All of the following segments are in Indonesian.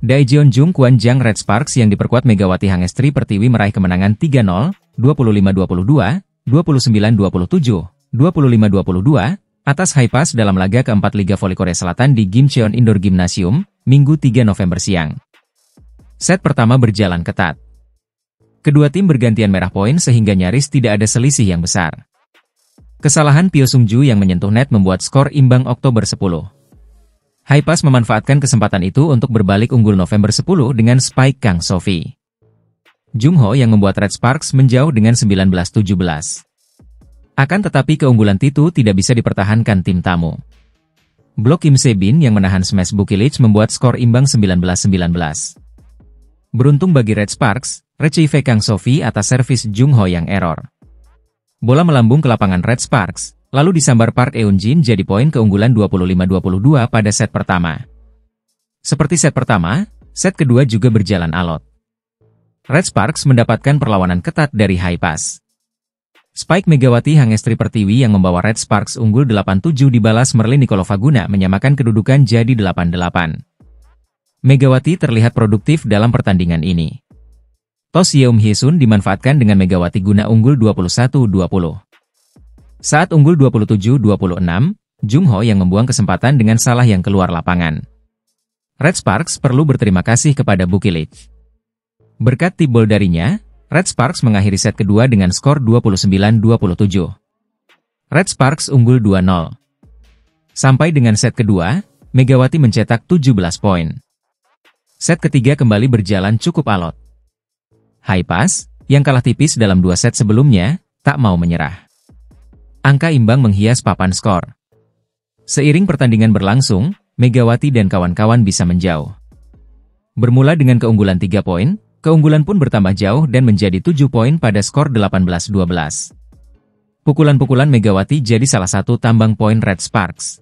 Daejeon Jungkwanjang Red Sparks yang diperkuat Megawati Hangestri Pertiwi meraih kemenangan 3-0, 25-22, 29-27, 25-22, atas Haipas dalam laga keempat Liga Voli Korea Selatan di Gimcheon Indoor Gymnasium, Minggu 3 November siang. Set pertama berjalan ketat. Kedua tim bergantian merah poin sehingga nyaris tidak ada selisih yang besar. Kesalahan Pyo Sung-ju yang menyentuh net membuat skor imbang Oktober 10. Haipas memanfaatkan kesempatan itu untuk berbalik unggul November 10 dengan spike Kang Sophie. Jungho yang membuat Red Sparks menjauh dengan 19-17. Akan tetapi keunggulan itu tidak bisa dipertahankan tim tamu. Blok Kim Se-bin yang menahan smash Bukilich membuat skor imbang 19-19. Beruntung bagi Red Sparks, retrieve Kang Sophie atas servis Jungho yang error. Bola melambung ke lapangan Red Sparks, lalu disambar Park Eun-jin jadi poin keunggulan 25-22 pada set pertama. Seperti set pertama, set kedua juga berjalan alot. Red Sparks mendapatkan perlawanan ketat dari Haipas. Spike Megawati Hangestri Pertiwi yang membawa Red Sparks unggul 8-7 dibalas Merlin Nicolovaguna menyamakan kedudukan jadi 8-8. Megawati terlihat produktif dalam pertandingan ini. Toss Yeom Hee-sun dimanfaatkan dengan Megawati guna unggul 21-20. Saat unggul 27-26, Jungho yang membuang kesempatan dengan salah yang keluar lapangan. Red Sparks perlu berterima kasih kepada Bukilich. Berkat tip ball darinya, Red Sparks mengakhiri set kedua dengan skor 29-27. Red Sparks unggul 2-0. Sampai dengan set kedua, Megawati mencetak 17 poin. Set ketiga kembali berjalan cukup alot. Haipas, yang kalah tipis dalam dua set sebelumnya, tak mau menyerah. Angka imbang menghias papan skor. Seiring pertandingan berlangsung, Megawati dan kawan-kawan bisa menjauh. Bermula dengan keunggulan 3 poin, keunggulan pun bertambah jauh dan menjadi 7 poin pada skor 18-12. Pukulan-pukulan Megawati jadi salah satu tambang poin Red Sparks.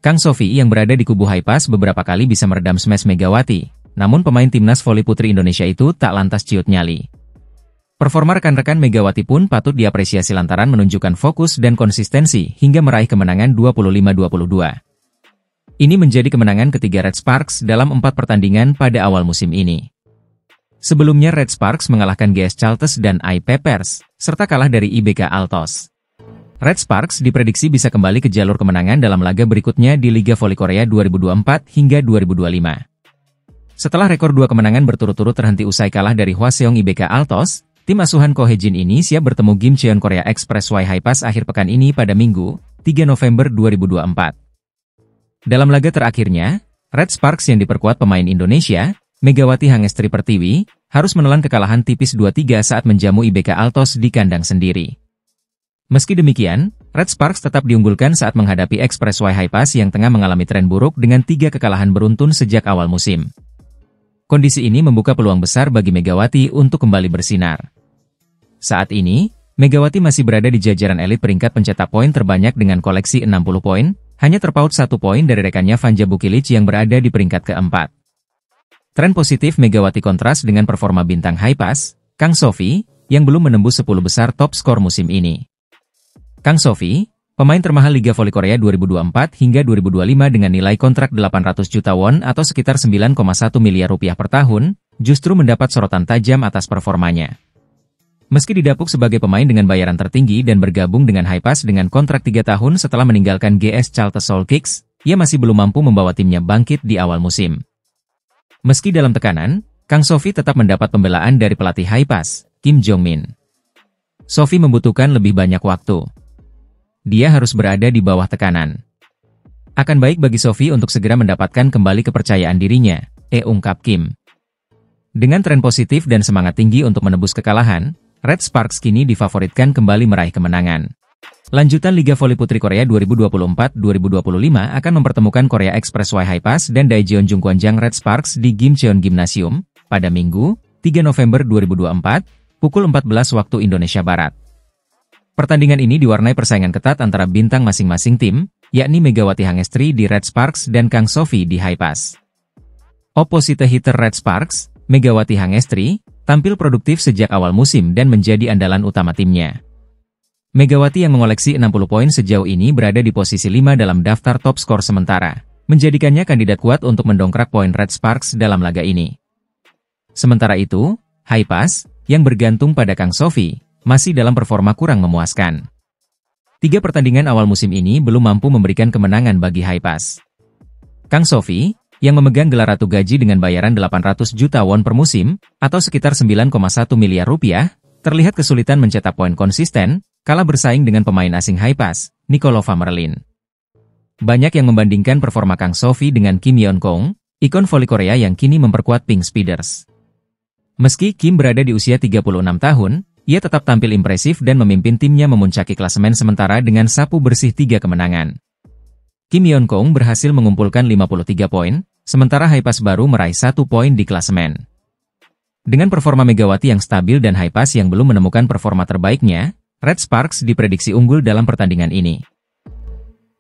Kang Sophie yang berada di kubu Haipas beberapa kali bisa meredam smash Megawati, namun pemain timnas voli putri Indonesia itu tak lantas ciut nyali. Performa rekan-rekan Megawati pun patut diapresiasi lantaran menunjukkan fokus dan konsistensi hingga meraih kemenangan 25-22. Ini menjadi kemenangan ketiga Red Sparks dalam 4 pertandingan pada awal musim ini. Sebelumnya Red Sparks mengalahkan GS Chalters dan AI Peppers, serta kalah dari IBK Altos. Red Sparks diprediksi bisa kembali ke jalur kemenangan dalam laga berikutnya di Liga Voli Korea 2024 hingga 2025. Setelah rekor 2 kemenangan berturut-turut terhenti usai kalah dari Hwaseong IBK Altos, tim asuhan Ko Hye-jin ini siap bertemu Gimcheon Korea Expressway Haipas akhir pekan ini pada Minggu, 3 November 2024. Dalam laga terakhirnya, Red Sparks yang diperkuat pemain Indonesia, Megawati Hangestri Pertiwi, harus menelan kekalahan tipis 2-3 saat menjamu IBK Altos di kandang sendiri. Meski demikian, Red Sparks tetap diunggulkan saat menghadapi Expressway Haipas yang tengah mengalami tren buruk dengan 3 kekalahan beruntun sejak awal musim. Kondisi ini membuka peluang besar bagi Megawati untuk kembali bersinar. Saat ini, Megawati masih berada di jajaran elit peringkat pencetak poin terbanyak dengan koleksi 60 poin, hanya terpaut 1 poin dari rekannya Vanja Bukilich yang berada di peringkat keempat. Tren positif Megawati kontras dengan performa bintang Haipas, Kang Sophie, yang belum menembus 10 besar top skor musim ini. Kang Sophie, pemain termahal Liga Voli Korea 2024 hingga 2025 dengan nilai kontrak 800 juta won atau sekitar 9,1 miliar rupiah per tahun, justru mendapat sorotan tajam atas performanya. Meski didapuk sebagai pemain dengan bayaran tertinggi dan bergabung dengan Haipas dengan kontrak 3 tahun setelah meninggalkan GS Chalters Seoul Kicks, ia masih belum mampu membawa timnya bangkit di awal musim. Meski dalam tekanan, Kang Sophie tetap mendapat pembelaan dari pelatih Haipas, Kim Jong-min. Sophie membutuhkan lebih banyak waktu. Dia harus berada di bawah tekanan. Akan baik bagi Sophie untuk segera mendapatkan kembali kepercayaan dirinya, ungkap Kim. Dengan tren positif dan semangat tinggi untuk menebus kekalahan, Red Sparks kini difavoritkan kembali meraih kemenangan. Lanjutan Liga Voli Putri Korea 2024-2025 akan mempertemukan Korea Expressway Haipas dan Daejeon Jungkwanjang Red Sparks di Gimcheon Gymnasium pada Minggu, 3 November 2024, pukul 14 waktu Indonesia Barat. Pertandingan ini diwarnai persaingan ketat antara bintang masing-masing tim, yakni Megawati Hangestri di Red Sparks dan Kang Sophie di Haipas. Opposite hitter Red Sparks, Megawati Hangestri, tampil produktif sejak awal musim dan menjadi andalan utama timnya. Megawati yang mengoleksi 60 poin sejauh ini berada di posisi 5 dalam daftar top skor sementara, menjadikannya kandidat kuat untuk mendongkrak poin Red Sparks dalam laga ini. Sementara itu, Haipas, yang bergantung pada Kang Sofi, masih dalam performa kurang memuaskan. 3 pertandingan awal musim ini belum mampu memberikan kemenangan bagi Haipas. Kang Sofi, yang memegang gelar ratu gaji dengan bayaran 800 juta won per musim, atau sekitar 9,1 miliar rupiah, terlihat kesulitan mencetak poin konsisten, kala bersaing dengan pemain asing Haipas, Nikolova Merlin. Banyak yang membandingkan performa Kang Sofi dengan Kim Yeon-kong, ikon voli Korea yang kini memperkuat Pink Speeders. Meski Kim berada di usia 36 tahun, ia tetap tampil impresif dan memimpin timnya memuncaki klasemen sementara dengan sapu bersih 3 kemenangan. Kim Yeon-kong berhasil mengumpulkan 53 poin, sementara Haipas baru meraih 1 poin di klasemen. Dengan performa Megawati yang stabil dan Haipas yang belum menemukan performa terbaiknya, Red Sparks diprediksi unggul dalam pertandingan ini.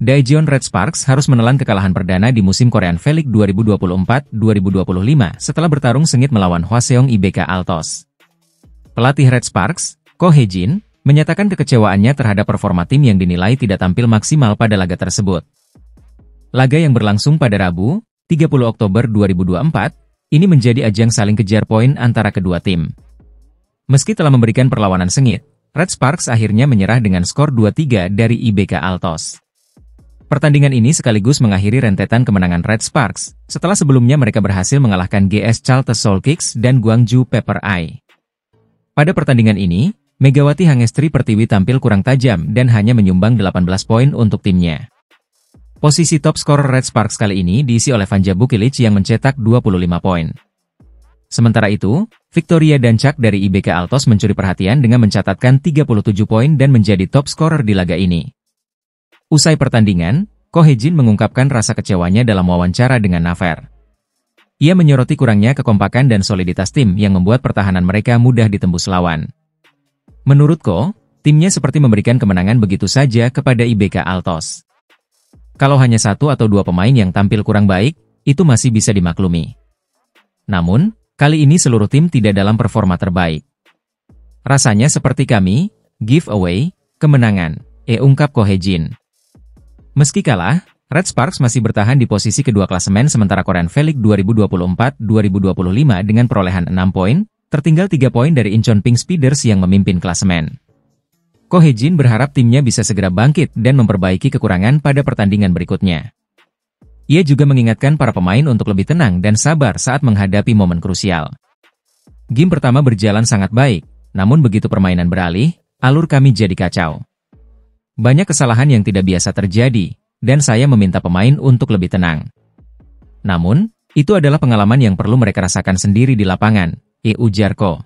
Daejeon Red Sparks harus menelan kekalahan perdana di musim Korean V-League 2024-2025 setelah bertarung sengit melawan Hwaseong IBK Altos. Pelatih Red Sparks, Ko Hye-jin, menyatakan kekecewaannya terhadap performa tim yang dinilai tidak tampil maksimal pada laga tersebut. Laga yang berlangsung pada Rabu, 30 Oktober 2024, ini menjadi ajang saling kejar poin antara kedua tim. Meski telah memberikan perlawanan sengit, Red Sparks akhirnya menyerah dengan skor 2-3 dari IBK Altos. Pertandingan ini sekaligus mengakhiri rentetan kemenangan Red Sparks, setelah sebelumnya mereka berhasil mengalahkan GS Chalters Seoul Kicks dan Gwangju Pepper Eye. Pada pertandingan ini, Megawati Hangestri Pertiwi tampil kurang tajam dan hanya menyumbang 18 poin untuk timnya. Posisi top scorer Red Sparks kali ini diisi oleh Vanja Bukilic yang mencetak 25 poin. Sementara itu, Victoria Dancak dari IBK Altos mencuri perhatian dengan mencatatkan 37 poin dan menjadi top scorer di laga ini. Usai pertandingan, Ko Hye-jin mengungkapkan rasa kecewanya dalam wawancara dengan Naver. Ia menyoroti kurangnya kekompakan dan soliditas tim yang membuat pertahanan mereka mudah ditembus lawan. Menurut Ko, timnya seperti memberikan kemenangan begitu saja kepada IBK Altos. Kalau hanya 1 atau 2 pemain yang tampil kurang baik, itu masih bisa dimaklumi. Namun, kali ini seluruh tim tidak dalam performa terbaik. Rasanya seperti kami, give away, kemenangan, ungkap Ko Hye-jin. Meski kalah, Red Sparks masih bertahan di posisi kedua klasemen sementara Korean V-League 2024-2025 dengan perolehan 6 poin, tertinggal 3 poin dari Incheon Pink Speeders yang memimpin klasemen. Ko Hye-jin berharap timnya bisa segera bangkit dan memperbaiki kekurangan pada pertandingan berikutnya. Ia juga mengingatkan para pemain untuk lebih tenang dan sabar saat menghadapi momen krusial. Game pertama berjalan sangat baik, namun begitu permainan beralih, alur kami jadi kacau. Banyak kesalahan yang tidak biasa terjadi, dan saya meminta pemain untuk lebih tenang. Namun, itu adalah pengalaman yang perlu mereka rasakan sendiri di lapangan, ujar Ko.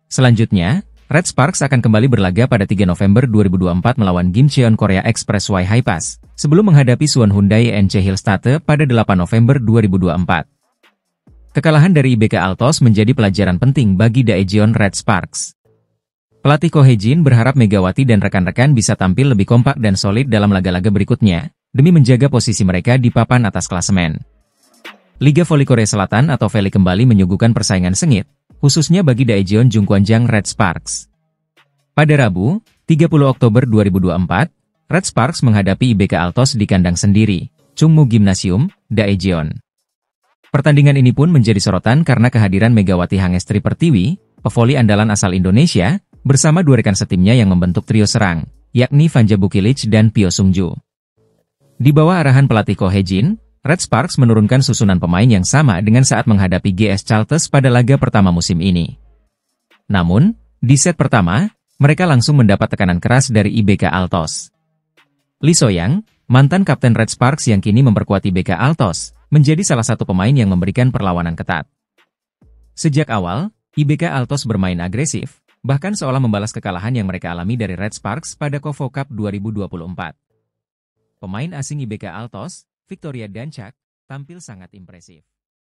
Selanjutnya, Red Sparks akan kembali berlaga pada 3 November 2024 melawan Gimcheon Korea Expressway Haipas, sebelum menghadapi Suwon Hyundai NC Hillstate pada 8 November 2024. Kekalahan dari IBK Altos menjadi pelajaran penting bagi Daejeon Red Sparks. Pelatih Ko Hye-jin berharap Megawati dan rekan-rekan bisa tampil lebih kompak dan solid dalam laga-laga berikutnya, demi menjaga posisi mereka di papan atas klasemen. Liga Voli Korea Selatan atau V-League kembali menyuguhkan persaingan sengit, khususnya bagi Daejeon Jungkwanjang Red Sparks. Pada Rabu, 30 Oktober 2024, Red Sparks menghadapi IBK Altos di kandang sendiri, Chungmu Gymnasium, Daejeon. Pertandingan ini pun menjadi sorotan karena kehadiran Megawati Hangestri Pertiwi, pevoli andalan asal Indonesia, bersama 2 rekan setimnya yang membentuk trio serang, yakni Vanja Bukilic dan Pyo Sung-ju. Di bawah arahan pelatih Ko Hye-jin, Red Sparks menurunkan susunan pemain yang sama dengan saat menghadapi GS Chalters pada laga pertama musim ini. Namun, di set pertama, mereka langsung mendapat tekanan keras dari IBK Altos. Lee So-yang, mantan kapten Red Sparks yang kini memperkuat IBK Altos, menjadi salah satu pemain yang memberikan perlawanan ketat. Sejak awal, IBK Altos bermain agresif, bahkan seolah membalas kekalahan yang mereka alami dari Red Sparks pada KOFO Cup 2024. Pemain asing IBK Altos, Victoria Dancak, tampil sangat impresif.